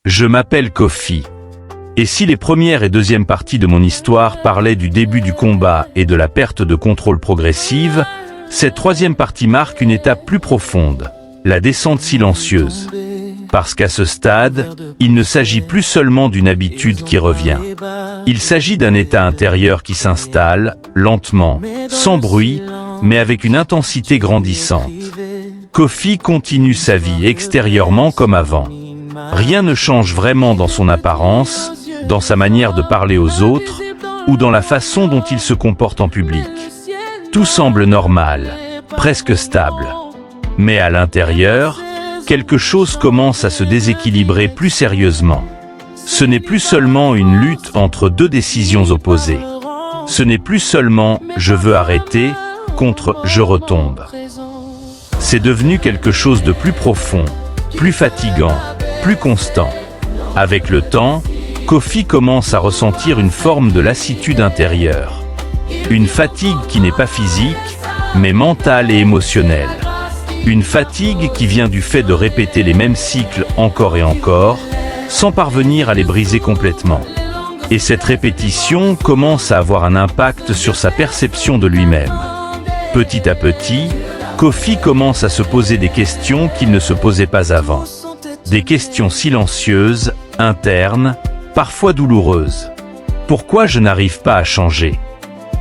Je m'appelle Kofi. Et si les premières et deuxièmes parties de mon histoire parlaient du début du combat et de la perte de contrôle progressive, cette troisième partie marque une étape plus profonde, la descente silencieuse. Parce qu'à ce stade, il ne s'agit plus seulement d'une habitude qui revient. Il s'agit d'un état intérieur qui s'installe, lentement, sans bruit, mais avec une intensité grandissante. Kofi continue sa vie extérieurement comme avant. Rien ne change vraiment dans son apparence, dans sa manière de parler aux autres, ou dans la façon dont il se comporte en public. Tout semble normal, presque stable. Mais à l'intérieur, quelque chose commence à se déséquilibrer plus sérieusement. Ce n'est plus seulement une lutte entre deux décisions opposées. Ce n'est plus seulement « je veux arrêter » contre « je retombe ». C'est devenu quelque chose de plus profond, plus fatigant, plus constant. Avec le temps, Kofi commence à ressentir une forme de lassitude intérieure. Une fatigue qui n'est pas physique, mais mentale et émotionnelle. Une fatigue qui vient du fait de répéter les mêmes cycles encore et encore, sans parvenir à les briser complètement. Et cette répétition commence à avoir un impact sur sa perception de lui-même. Petit à petit, Kofi commence à se poser des questions qu'il ne se posait pas avant. Des questions silencieuses, internes, parfois douloureuses. Pourquoi je n'arrive pas à changer?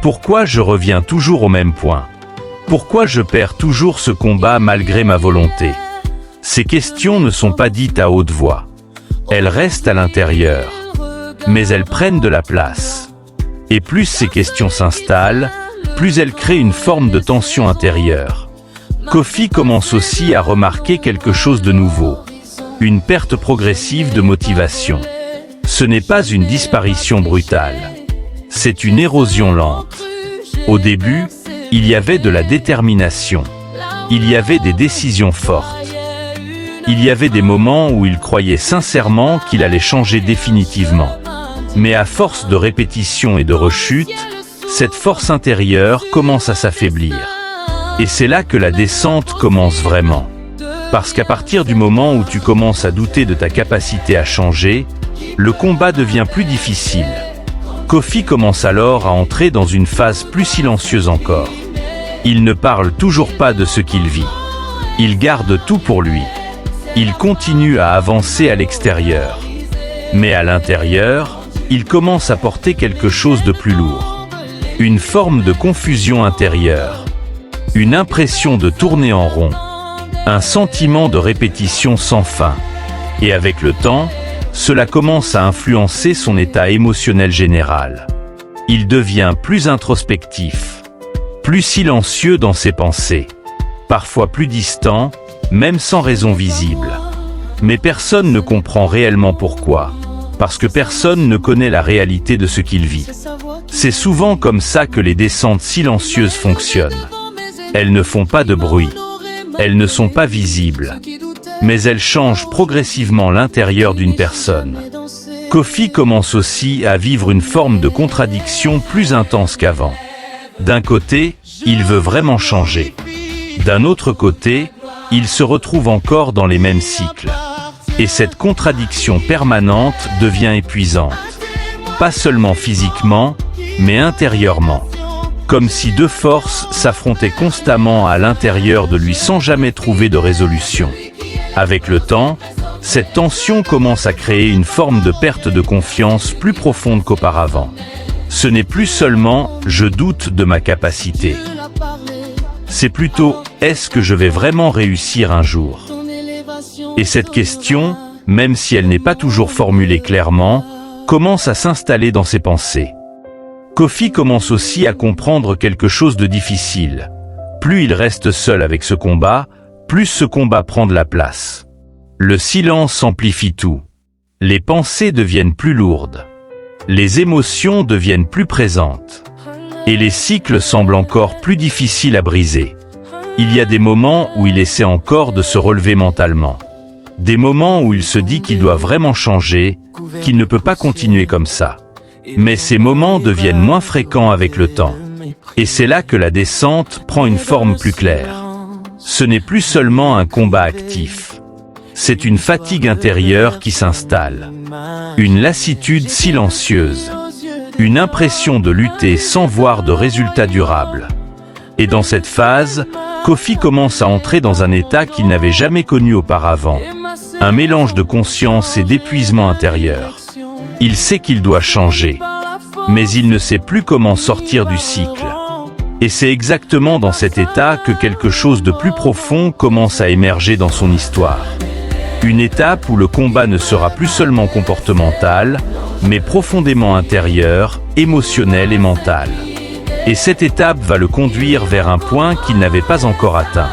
Pourquoi je reviens toujours au même point? Pourquoi je perds toujours ce combat malgré ma volonté? Ces questions ne sont pas dites à haute voix. Elles restent à l'intérieur. Mais elles prennent de la place. Et plus ces questions s'installent, plus elles créent une forme de tension intérieure. Kofi commence aussi à remarquer quelque chose de nouveau. Une perte progressive de motivation. Ce n'est pas une disparition brutale. C'est une érosion lente. Au début, il y avait de la détermination. Il y avait des décisions fortes. Il y avait des moments où il croyait sincèrement qu'il allait changer définitivement. Mais à force de répétition et de rechute, cette force intérieure commence à s'affaiblir. Et c'est là que la descente commence vraiment. Parce qu'à partir du moment où tu commences à douter de ta capacité à changer, le combat devient plus difficile. Kofi commence alors à entrer dans une phase plus silencieuse encore. Il ne parle toujours pas de ce qu'il vit. Il garde tout pour lui. Il continue à avancer à l'extérieur. Mais à l'intérieur, il commence à porter quelque chose de plus lourd. Une forme de confusion intérieure. Une impression de tourner en rond. Un sentiment de répétition sans fin. Et avec le temps, cela commence à influencer son état émotionnel général. Il devient plus introspectif, plus silencieux dans ses pensées, parfois plus distant, même sans raison visible. Mais personne ne comprend réellement pourquoi, parce que personne ne connaît la réalité de ce qu'il vit. C'est souvent comme ça que les descentes silencieuses fonctionnent. Elles ne font pas de bruit, elles ne sont pas visibles. Mais elles changent progressivement l'intérieur d'une personne. Kofi commence aussi à vivre une forme de contradiction plus intense qu'avant. D'un côté, il veut vraiment changer. D'un autre côté, il se retrouve encore dans les mêmes cycles. Et cette contradiction permanente devient épuisante. Pas seulement physiquement, mais intérieurement. Comme si deux forces s'affrontaient constamment à l'intérieur de lui sans jamais trouver de résolution. Avec le temps, cette tension commence à créer une forme de perte de confiance plus profonde qu'auparavant. Ce n'est plus seulement « je doute de ma capacité ». C'est plutôt « est-ce que je vais vraiment réussir un jour ?» Et cette question, même si elle n'est pas toujours formulée clairement, commence à s'installer dans ses pensées. Kofi commence aussi à comprendre quelque chose de difficile. Plus il reste seul avec ce combat, plus ce combat prend de la place. Le silence amplifie tout. Les pensées deviennent plus lourdes. Les émotions deviennent plus présentes. Et les cycles semblent encore plus difficiles à briser. Il y a des moments où il essaie encore de se relever mentalement. Des moments où il se dit qu'il doit vraiment changer, qu'il ne peut pas continuer comme ça. Mais ces moments deviennent moins fréquents avec le temps. Et c'est là que la descente prend une forme plus claire. Ce n'est plus seulement un combat actif. C'est une fatigue intérieure qui s'installe. Une lassitude silencieuse. Une impression de lutter sans voir de résultats durables. Et dans cette phase, Kofi commence à entrer dans un état qu'il n'avait jamais connu auparavant. Un mélange de conscience et d'épuisement intérieur. Il sait qu'il doit changer, mais il ne sait plus comment sortir du cycle. Et c'est exactement dans cet état que quelque chose de plus profond commence à émerger dans son histoire. Une étape où le combat ne sera plus seulement comportemental, mais profondément intérieur, émotionnel et mental. Et cette étape va le conduire vers un point qu'il n'avait pas encore atteint.